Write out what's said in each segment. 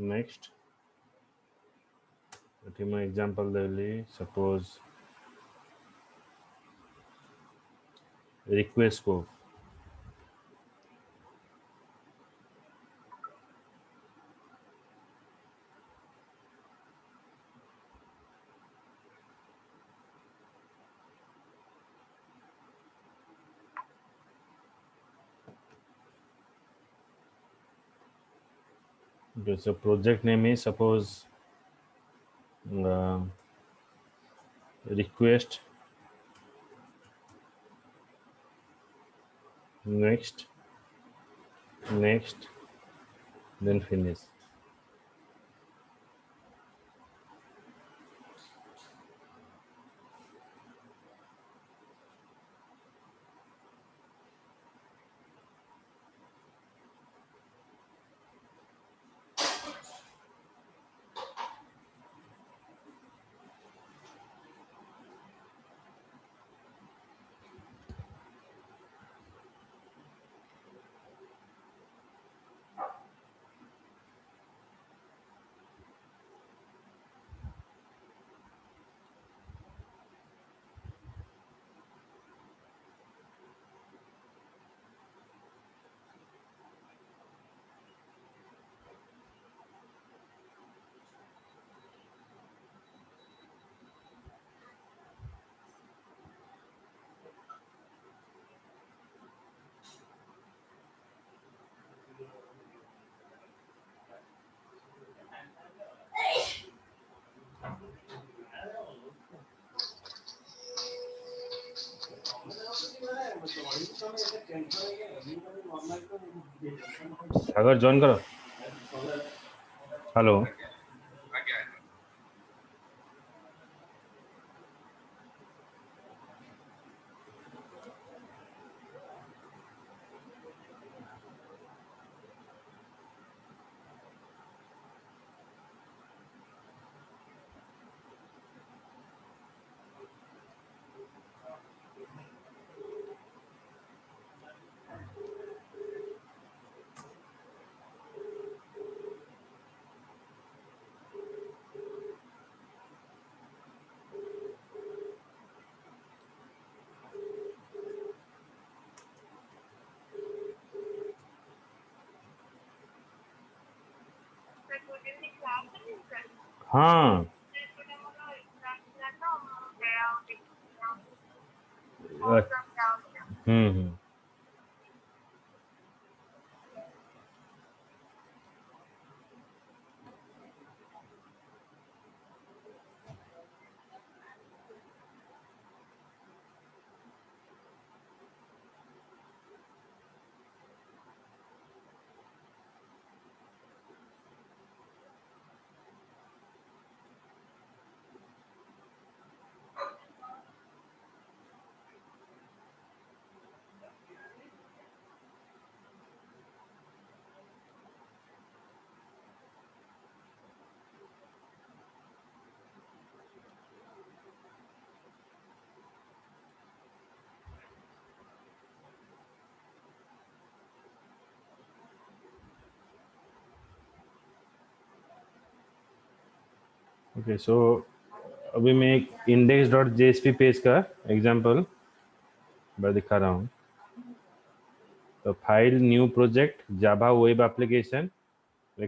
next ଏଠି ମୁଁ example ଦେଲି suppose request को okay, so project name is suppose request next then finish. अगर join करो हेलो हाँ हम्म ओके सो अभी मैं एक index.jsp पेज का एग्जांपल दिखा रहा हूँ तो file new project Java web application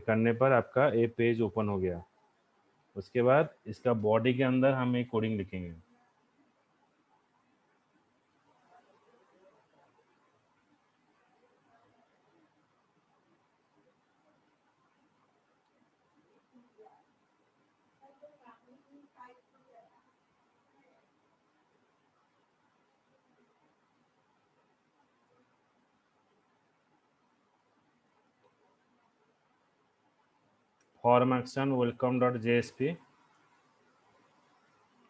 करने पर आपका ये पेज ओपन हो गया उसके बाद इसका बॉडी के अंदर हम एक कोडिंग लिखेंगे फॉर्म एक्शन welcome.jsp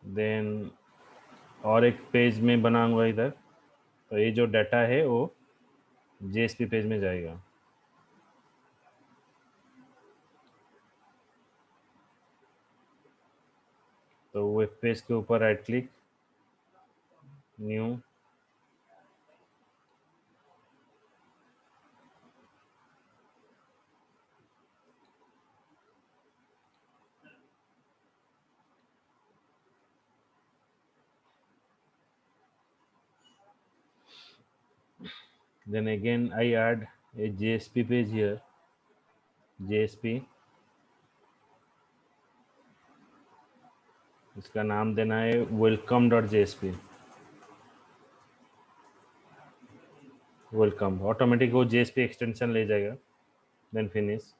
देन और एक पेज में बनाऊंगा इधर तो ये जो डाटा है वो JSP पेज में जाएगा तो वेब पेज के ऊपर right click new Then again I add a JSP page here. JSP, इसका नाम देना है welcome.jsp. वेलकम, ऑटोमेटिक वो JSP एक्सटेंशन ले जाएगा. Then finish.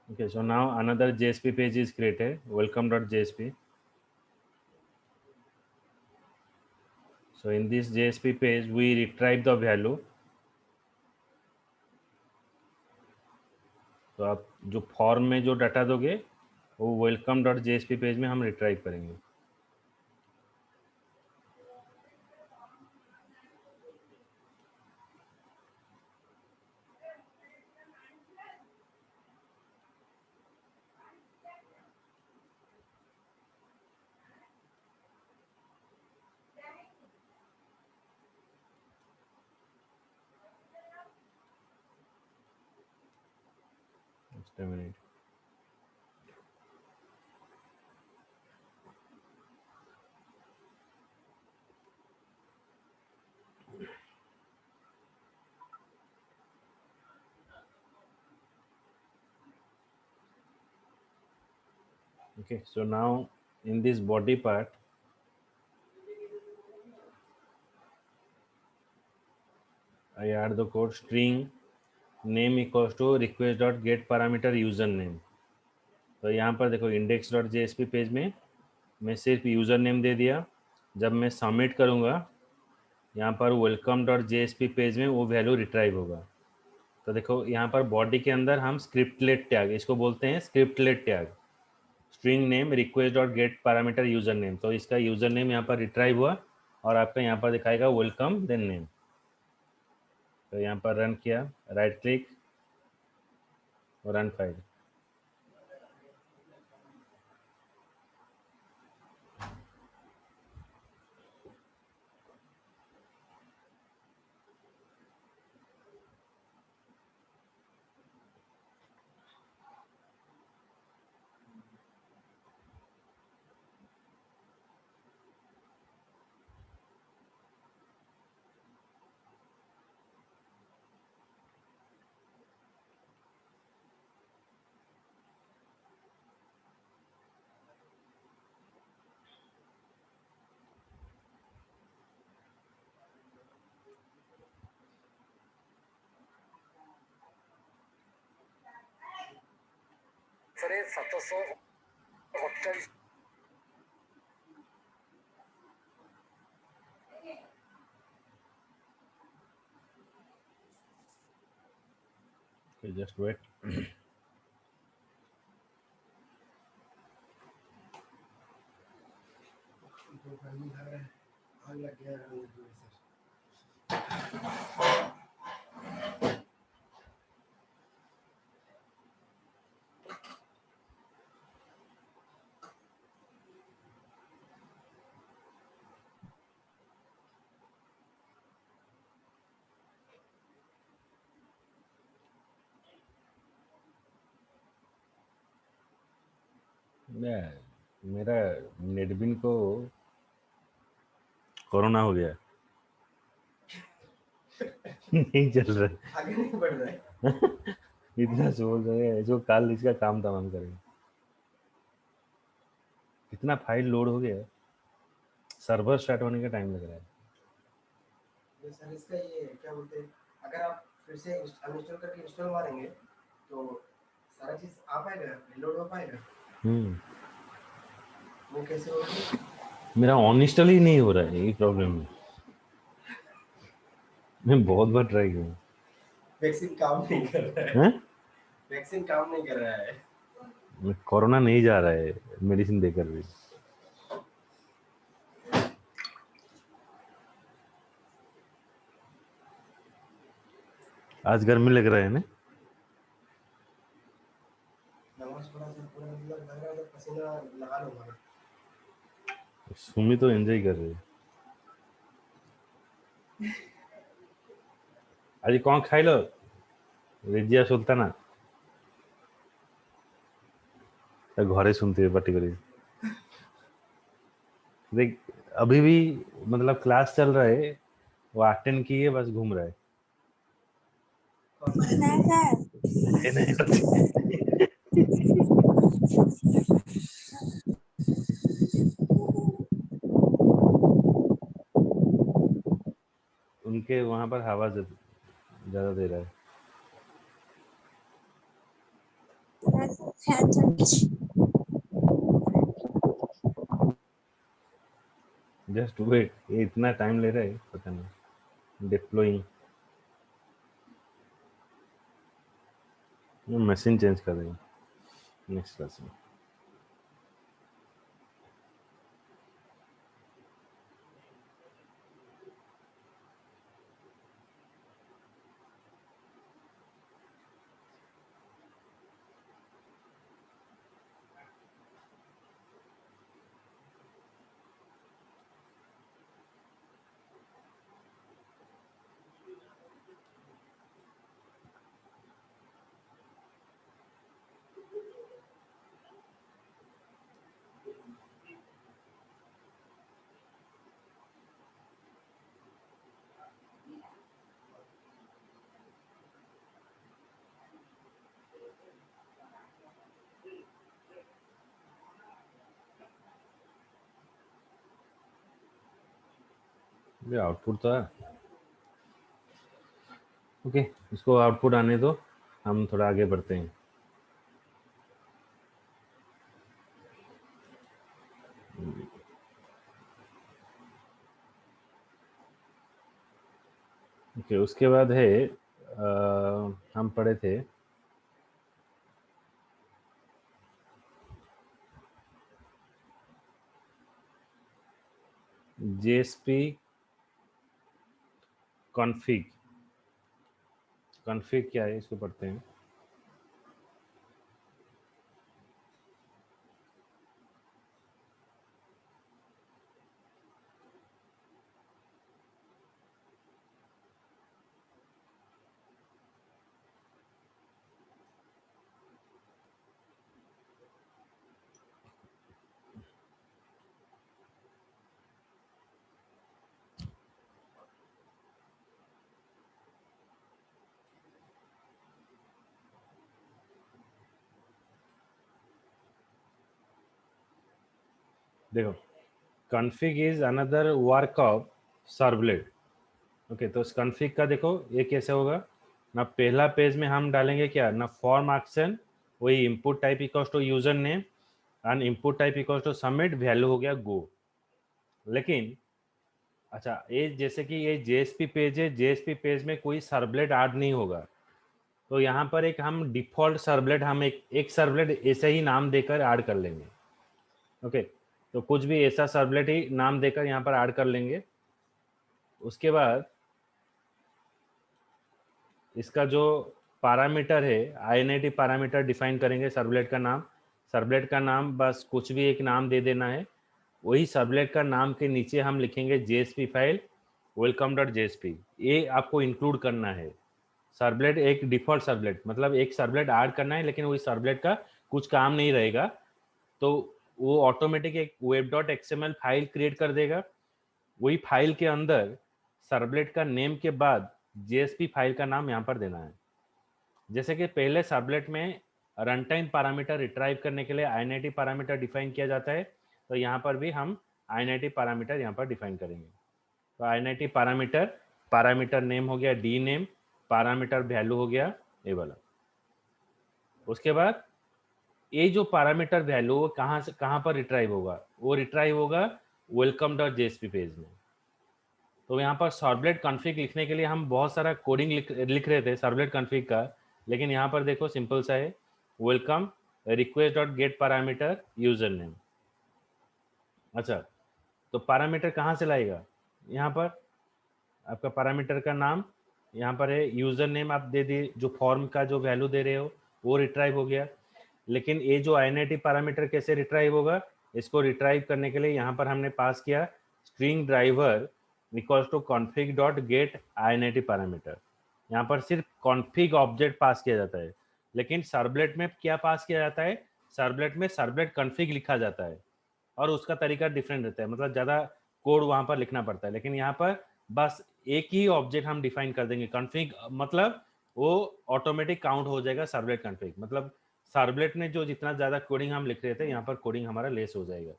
Okay, so now another JSP page is created, welcome.jsp. So in this JSP page, we retrieve the value. तो आप जो फॉर्म में जो डाटा दोगे वो welcome.jsp पेज में हम रिट्राइव करेंगे. Just a minute. Okay, so now in this body part, I add the code string name equals to request.get parameter username. तो यहाँ पर देखो index.jsp पेज में मैं सिर्फ यूज़र नेम दे दिया. जब मैं सबमिट करूँगा यहाँ पर welcome.jsp पेज में वो वैल्यू रिट्राइव होगा. तो देखो यहाँ पर बॉडी के अंदर हम स्क्रिप्टलेट टैग, इसको बोलते हैं scriptlet tag, string name request dot gate parameter user name. तो इसका यूजर नेम यहाँ पर रिट्राइव हुआ और आपका यहाँ पर दिखाएगा वेलकम देन नेम. तो यहाँ पर रन किया, राइट क्लिक और रन फाइल. सरे 748 जस्ट वेट. आग लग गया सर. मेरा नेटबिन को कोरोना हो गया. नहीं चल रहा, आगे नहीं बढ़ रहा है. इतना सोच रहे हैं जो कल इसका काम तमाम करेंगे. कितना फाइल लोड हो गया, सर्वर स्टार्ट होने का टाइम लग रहा है. तो सर इसका ये क्या बोलते हैं, अगर आप फिर से अनइंस्टॉल करके इंस्टॉल मारेंगे तो सारा चीज आ पाएगा, रिलोड हो पाएगा? वो कैसे होगा? मेरा ऑन इंस्टॉल ही नहीं हो रहा है, ये प्रॉब्लम है। मैं बहुत बार ट्राई किया। वैक्सीन काम नहीं कर रहा है। हैं? वैक्सीन काम नहीं कर रहा है। कोरोना नहीं जा रहा है मेडिसिन देकर भी। आज गर्मी लग रहा है ना? नमाज पढ़ा सर, पूरा मतलब लग रहा है पसीना लगा लूंगा। सुमी तो एंजॉय कर रही है। आज कौन खाइल रेजिया सुल्ताना घरे सुनते हुए पार्टी करी। देख अभी भी मतलब क्लास चल रहा है, वो अटेंड किए बस घूम रहा है। ये नहीं उनके वहां पर हवा ज्यादा दे रहा है। जस्ट वेट, ये इतना टाइम ले रहा है पता नहीं डिप्लॉइंग। मशीन चेंज कर रही है नेक्स्ट क्लास में। ये आउटपुट तो है। ओके, इसको आउटपुट आने दो, हम थोड़ा आगे बढ़ते हैं। ओके, उसके बाद है हम पढ़े थे जेएसपी कॉन्फ़िग। कॉन्फ़िग क्या है इसको पढ़ते हैं। देखो, config is another work of servlet. Okay, तो इस कॉन्फ़िग का देखो ये कैसे होगा ना। पहला पेज में हम डालेंगे क्या ना, फॉर्म एक्शन, वही input type equals to user name and input type equals to submit, value हो गया गो। लेकिन अच्छा, ये जैसे कि ये जेएसपी पेज है, जेएसपी पेज में कोई सर्वलेट ऐड नहीं होगा, तो यहाँ पर एक हम डिफॉल्ट सर्वलेट, हम एक सर्वलेट ऐसे ही नाम देकर ऐड कर लेंगे। ओके, तो कुछ भी ऐसा सर्वलेट ही नाम देकर यहाँ पर ऐड कर लेंगे। उसके बाद इसका जो पैरामीटर है, INIT पैरामीटर डिफाइन करेंगे सर्वलेट का नाम। सर्वलेट का नाम बस कुछ भी एक नाम दे देना है। वही सर्वलेट का नाम के नीचे हम लिखेंगे जेएसपी फाइल welcome.jsp। ये आपको इंक्लूड करना है। सर्वलेट एक डिफॉल्ट सर्वलेट, मतलब एक सर्वलेट ऐड करना है, लेकिन वही सर्वलेट का कुछ काम नहीं रहेगा, तो वो ऑटोमेटिक एक web.xml फाइल क्रिएट कर देगा। वही फाइल के अंदर सर्वलेट का नेम के बाद जेएसपी फाइल का नाम यहाँ पर देना है। जैसे कि पहले सर्वलेट में रन टाइम पैरामीटर रिट्राइव करने के लिए INIT पैरामीटर डिफाइन किया जाता है, तो यहाँ पर भी हम INIT पैरामीटर यहाँ पर डिफाइन करेंगे। तो INIT पैरामीटर पैरामीटर नेम हो गया डी नेम, पैरामीटर वैल्यू हो गया ये वाला। उसके बाद ये जो पैरामीटर वैल्यू वो कहाँ से कहाँ पर रिट्राइव होगा, वो रिट्राइव होगा वेलकम डॉट जेएसपी पेज में। तो यहाँ पर सर्वलेट कॉन्फ़िग लिखने के लिए हम बहुत सारा कोडिंग लिख रहे थे सर्वलेट कॉन्फ़िग का, लेकिन यहाँ पर देखो सिंपल सा है, welcome request dot gate parameter user name. अच्छा, तो पैरामीटर कहाँ से लाएगा, यहाँ पर आपका पैरामीटर का नाम यहाँ पर है, यूजर नेम आप दे दिए, जो फॉर्म का जो वैल्यू दे रहे हो वो रिट्राइव हो गया। लेकिन ये जो आईएनआईटी पैरामीटर कैसे रिट्राइव होगा, इसको रिट्राइव करने के लिए यहाँ पर हमने पास किया string driver equals to config dot get INIT parameter. यहाँ पर सिर्फ कॉन्फिग ऑब्जेक्ट पास किया जाता है, लेकिन सर्वलेट में क्या पास किया जाता है, सर्वलेट में सर्वलेट कॉन्फिग लिखा जाता है और उसका तरीका डिफरेंट रहता है, मतलब ज़्यादा कोड वहाँ पर लिखना पड़ता है। लेकिन यहाँ पर बस एक ही ऑब्जेक्ट हम डिफाइन कर देंगे कॉन्फिग, मतलब वो ऑटोमेटिक काउंट हो जाएगा सर्वलेट कॉन्फिग। मतलब सर्वलेट में जो जितना ज़्यादा कोडिंग हम लिख रहे थे, यहाँ पर कोडिंग हमारा लेस हो जाएगा।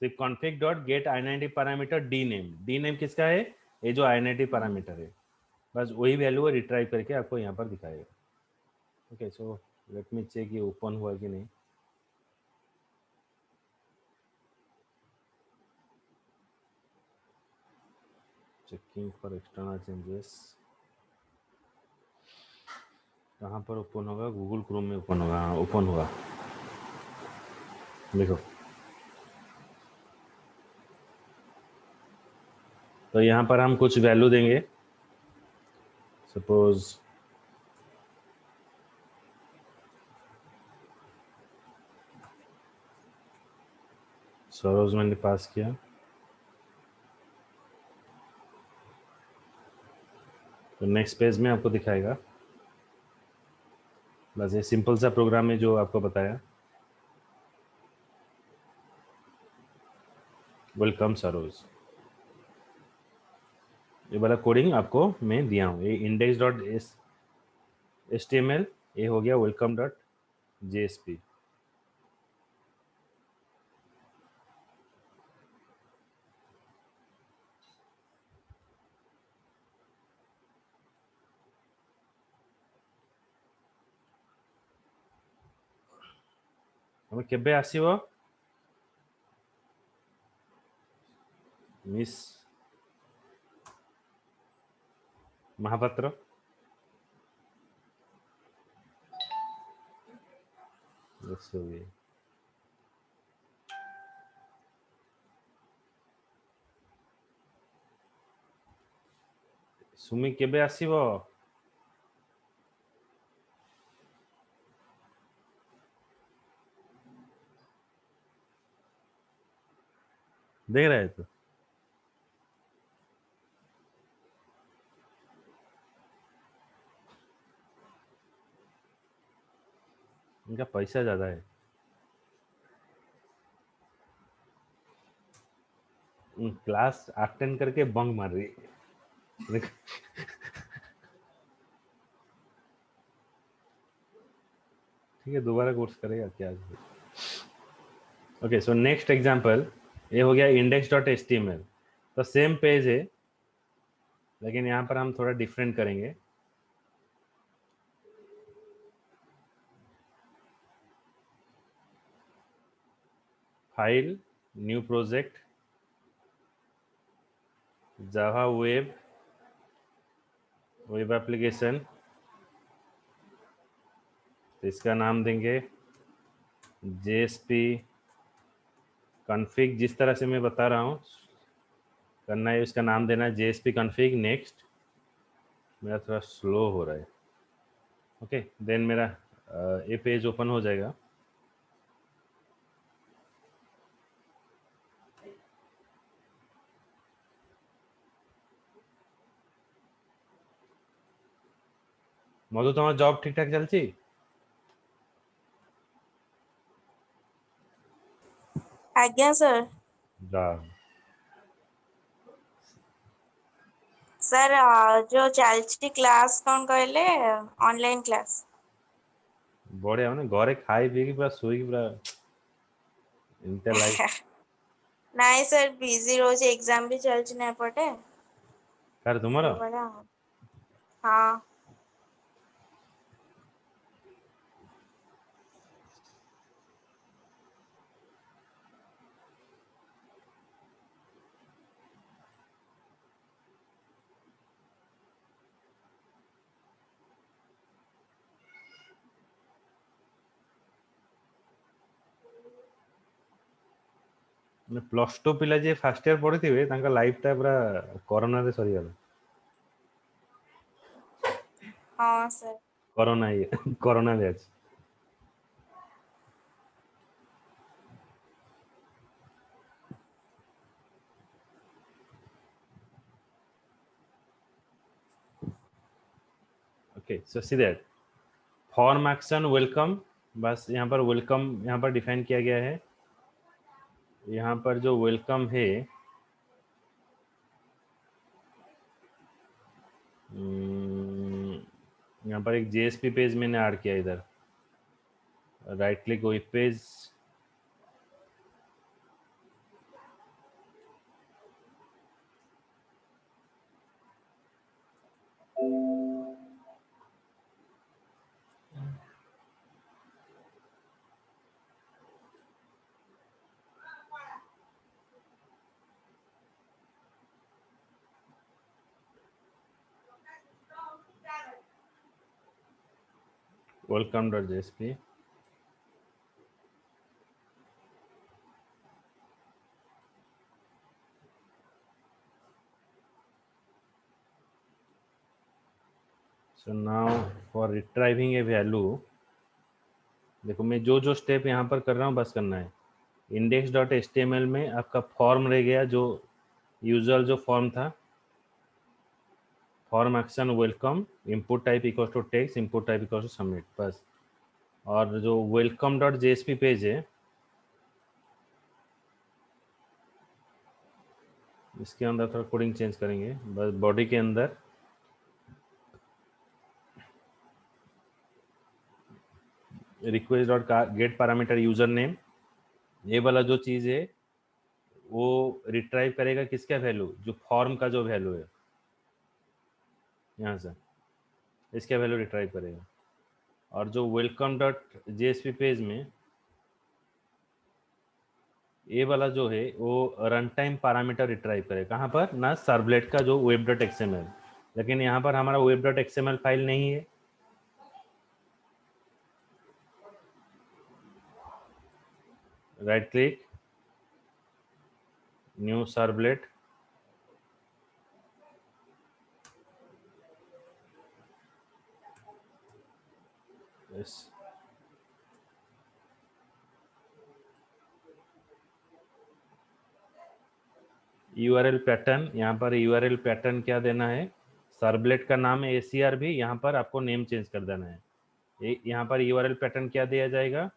सिर्फ config dot get INIT parameter D name, D name किसका है, ये जो आईएनआईटी पैरामीटर है, बस वही वैल्यू रिट्राइव करके आपको यहाँ पर दिखाएगा। Okay, so let me check ये ओपन हुआ कि नहीं। चेकिंग फॉर एक्सटर्नल चेंजेस, कहाँ पर ओपन होगा, गूगल क्रोम में ओपन होगा। हाँ ओपन हुआ, देखो। तो यहाँ पर हम कुछ वैल्यू देंगे, सपोज सरोज मैंने पास किया, तो नेक्स्ट पेज में आपको दिखाएगा। बस ये सिंपल सा प्रोग्राम है जो आपको बताया, वेलकम सरोज। ये वाला कोडिंग आपको मैं दिया हूँ, ये इंडेक्स डॉट HTML, ये हो गया वेलकम डॉट JSP। हमें केबे आसीबो मिस महापात्र, देखिए सुमी केबे आसीबो, देख रहे तो इनका पैसा ज़्यादा है। क्लास अटेंड करके बंक मार रही है। ठीक है, दोबारा कोर्स करेगा क्या। ओके, सो नेक्स्ट एग्जांपल, ये हो गया इंडेक्स डॉट HTML। तो सेम पेज है, लेकिन यहाँ पर हम थोड़ा डिफरेंट करेंगे। File, new project, Java web, web application, तो इसका नाम देंगे JSP कॉन्फ़िग। जिस तरह से मैं बता रहा हूँ करना है, इसका नाम देना है JSP कॉन्फ़िग। नेक्स्ट, मेरा थोड़ा स्लो हो रहा है। ओके, देन मेरा ये पेज ओपन हो जाएगा। मधु, तुम्हारा जॉब ठीक ठाक चलती? आज्ञा सर। जा सर जो चलची क्लास कौन कहले ऑनलाइन क्लास बढ़िया, मैंने घरे खाई पी पूरा सोई पूरा इनते लाइफ। ନାଇଁ सर बिजी रोज एग्जाम भी चलची ना पटे। कर तुम्हारा बड़ा। हाँ। ପ୍ଲସ୍ ଟୁ ପିଲା ଯିଏ ଫାର୍ଷ୍ଟ ଇୟର ପଢିଥିବେ ତାଙ୍କ ଲାଇଫଟା ପୁରା କରୋନାରେ ସରିଗଲା। हाँ sir. Corona corona batch. Okay so see that form action welcome, बस यहाँ पर वेलकम यहाँ पर डिफाइन किया गया है। यहाँ पर जो वेलकम है यहाँ पर एक जेएसपी पेज मैंने ऐड किया इधर, right click web page, welcome.jsp। so now for retrieving a value, देखो मैं जो जो स्टेप यहाँ पर कर रहा हूँ बस करना है। index.html में आपका फॉर्म रह गया, जो यूजुअल जो फॉर्म था, form action welcome, input type equal to text, input type equal to submit, बस। और जो welcome.jsp पेज है इसके अंदर थोड़ा कोडिंग चेंज करेंगे, बस बॉडी के अंदर request dot gate parameter user name, ये वाला जो चीज़ है वो रिट्राइव करेगा किसका वैल्यू, जो फॉर्म का जो वैल्यू है यहाँ से इसका वैल्यू रिट्राइव करेगा। और जो welcome.jsp पेज में ये वाला जो है वो रन टाइम पैरामीटर रिट्राइव करेगा, कहाँ पर ना, सर्वलेट का जो web.xml, लेकिन यहाँ पर हमारा web.xml फाइल नहीं है। Right click, new servlet, yes. URL pattern, यहाँ पर यूआरएल पैटर्न क्या देना है, सर्वलेट का नाम है ACR भी, यहाँ पर आपको नेम चेंज कर देना है। यहाँ पर यूआरएल पैटर्न क्या दिया जाएगा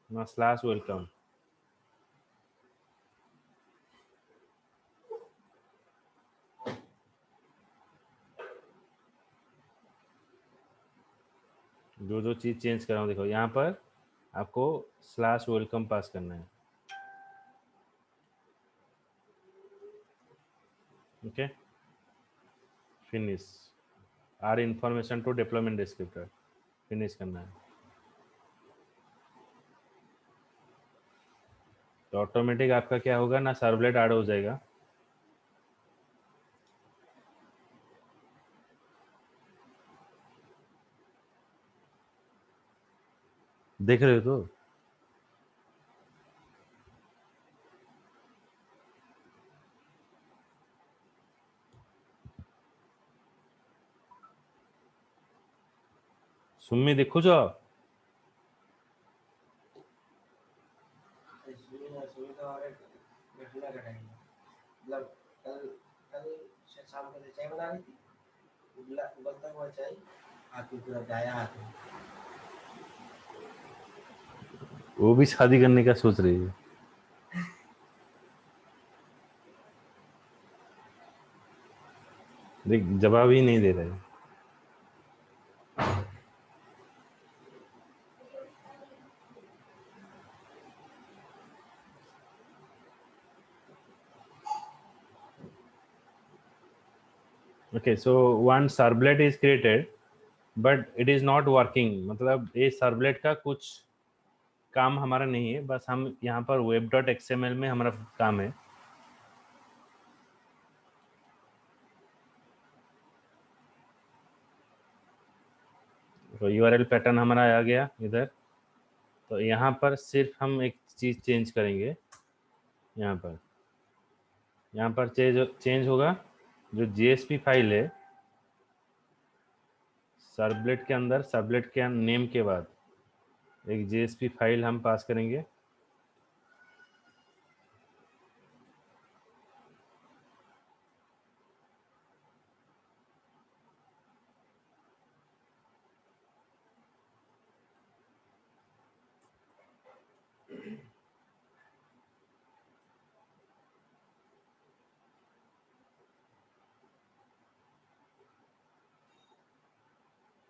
ना, /welcome। जो जो चीज़ चेंज कर रहा हूँ देखो, यहाँ पर आपको /welcome पास करना है। Okay, finish, are information to deployment descriptor, finish करना है। तो ऑटोमेटिक आपका क्या होगा ना, सर्वलेट ऐड हो जाएगा। देख रहे हो तो सुम्मी देखो जो सुबह तो हमारे बैठने का टाइम है। मतलब कल कल शाम को चाय बना रही थी, उबलता हुआ चाय, हाथ में पूरा गाया हाथ में। वो भी शादी करने का सोच रही है। देख जवाब ही नहीं दे रहे। Okay, so one servlet is created but it is not working, मतलब ये servlet का कुछ काम हमारा नहीं है, बस हम यहाँ पर web.xml में हमारा काम है। तो URL पैटर्न हमारा आ गया इधर। तो यहाँ पर सिर्फ हम एक चीज़ चेंज करेंगे, यहाँ पर चेंज होगा जो JSP फाइल है सर्वलेट के अंदर, सर्वलेट के नेम के बाद एक JSP फाइल हम पास करेंगे।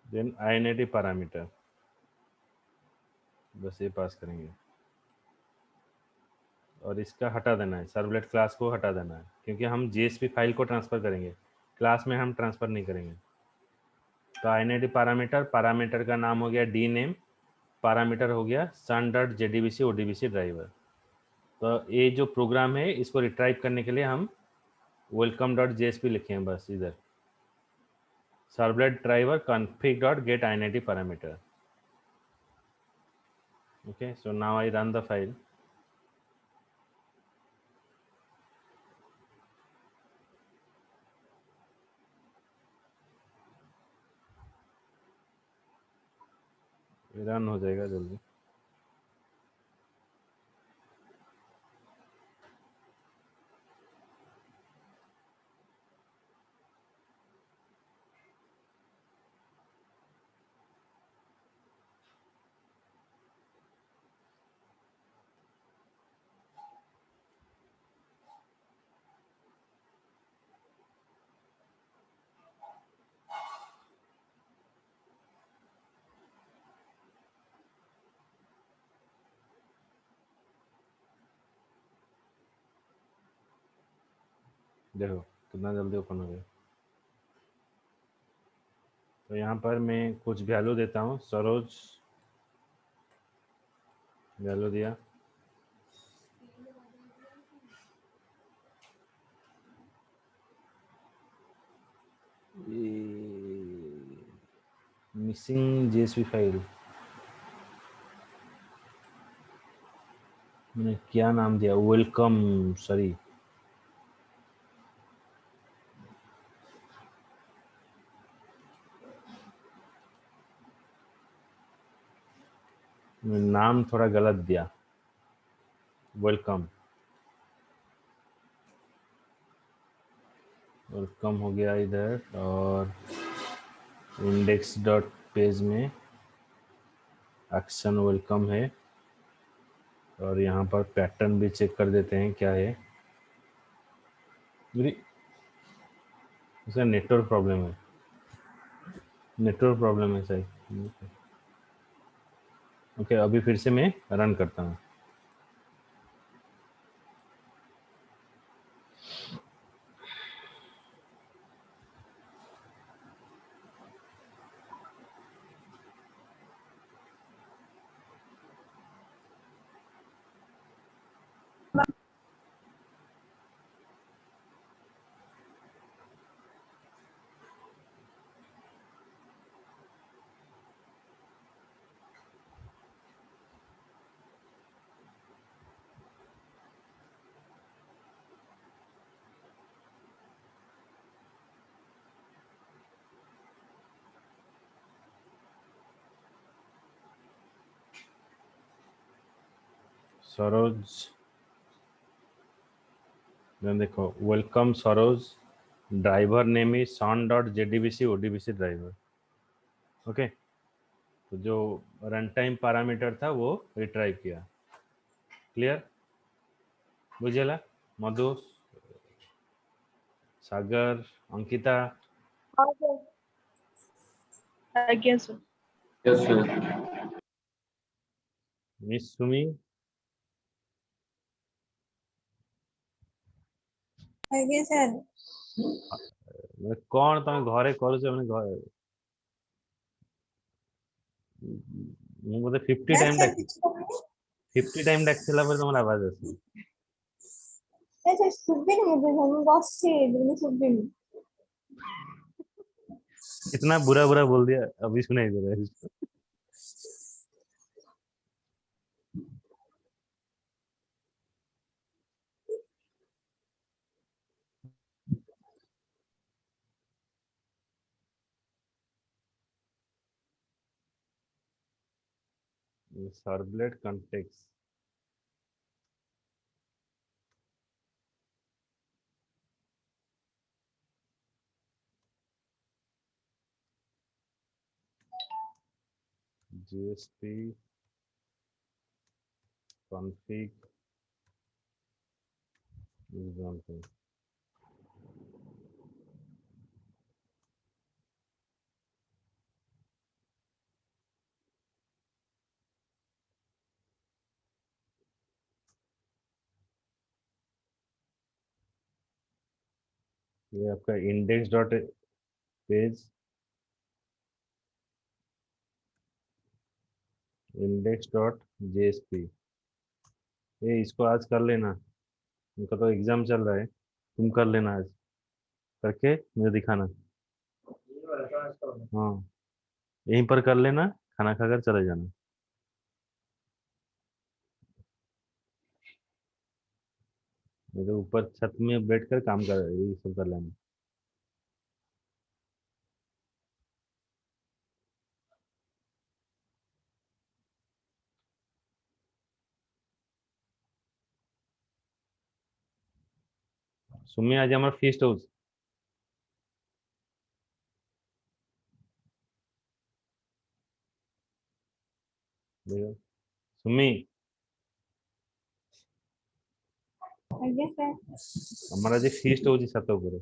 देन INIT पैरामीटर बस ये पास करेंगे और इसका हटा देना है, सर्वलेट क्लास को हटा देना है, क्योंकि हम JSP फाइल को ट्रांसफ़र करेंगे, क्लास में हम ट्रांसफ़र नहीं करेंगे। तो INIT पैरामीटर का नाम हो गया dName, पैरामीटर हो गया sun.jdbc odbc ड्राइवर। तो ये जो प्रोग्राम है इसको रिट्राइव करने के लिए हम welcome.jsp लिखे हैं बस इधर, servlet driver config.get INIT parameter। Okay, so now I run the file। Run हो जाएगा जल्दी। देखो कितना जल्दी ओपन हो गया। तो यहाँ पर मैं कुछ वैल्यू देता हूँ, सरोज वैल्यू दिया, मिसिंग JSP फाइल, मैंने क्या नाम दिया, वेलकम, सॉरी नाम थोड़ा गलत दिया, वेलकम हो गया इधर। और इंडेक्स डॉट पेज में एक्शन वेलकम है, और यहाँ पर पैटर्न भी चेक कर देते हैं क्या है। इसका नेटवर्क प्रॉब्लम है सही। ओके, अभी फिर से मैं रन करता हूँ। सरोज, देखो welcome Saroj, driver name is son.jdbc odbc driver. Okay, तो जो रन टाइम पैरामीटर था वो रिट्राइव किया। क्लियर बुझेला? मधु, सागर, अंकिता, आज्ञा sir. Yes, sir. Miss Sumi, आगे सर। कौन तुम घरे करूछ माने घर ମୁଁ ବୋଧେ 50 ଟାଇମ ଡାକି 50 ଟାଇମ ଡାକିଥିଲା ପରେ ତମର ଆवाज ଆସିବ। सुबिन मुझे हम बस से सुबिन इतना बुरा बुरा बोल दिया अभी सुनाई दे रहा है। Servlet context JSP config is one thing. ये आपका index dot page index dot JSP ये इसको आज कर लेना। उनका तो एग्जाम चल रहा है, तुम कर लेना आज करके मुझे दिखाना। ये वाला ट्रांसफर हाँ यहीं पर कर लेना, खाना खाकर चले जाना। मेरे ऊपर छत में बैठकर काम कर ये सब कर लेना। सुमी आज हमारा फीस्ट हाउस देखो सुमी आगे सर हमारा जो फीस्ट हाउस छत ऊपर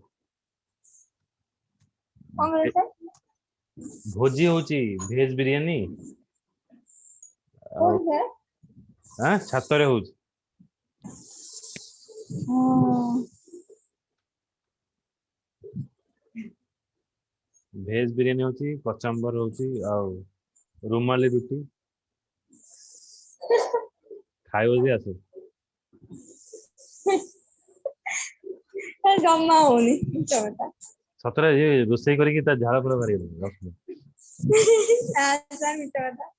कौन सर भोजी होची भेज बिरयानी कौन सर हां छतरे होची भेज बिरयानी होची कचंबर होची और रुमाली रोटी खाइबो जे आसो जमा होनी चौथा सतरे ये रोसई करी ता झाड़ा पूरा मारी रखने ऐसा मिटा था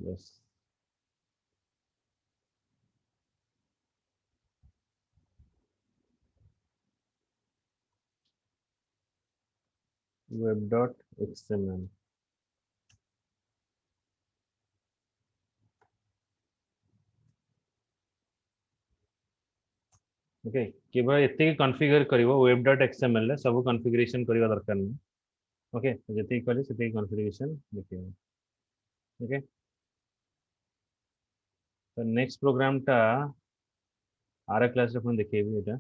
बस web.xml ओके केवल एते कॉन्फ़िगर करिवो web.xml रे सब कॉन्फ़िगरेशन करिवा दरकार नहीं। ओके जति करी सेति कॉन्फ़िगरेशन देखियो। ओके तो नेक्स्ट प्रोग्राम टा आर क्लास रे अपन देखिबी एटा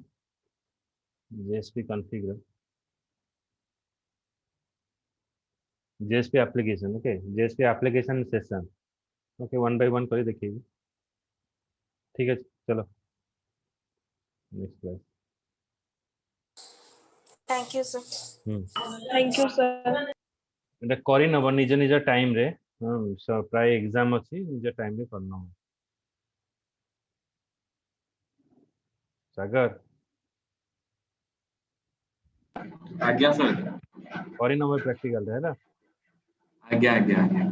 JSP configure JSP application. Okay JSP application session okay 1 by 1 करी देखिबी। ठीक है चलो next class. Thank you sir. Thank you sir. एटा करी नब निज निज टाइम रे प्राय एग्जाम अछि निज टाइम रे करना हो। सागर आज्ञा सर करी नब प्रैक्टिकल रे है ना आज्ञा आज्ञा आज्ञा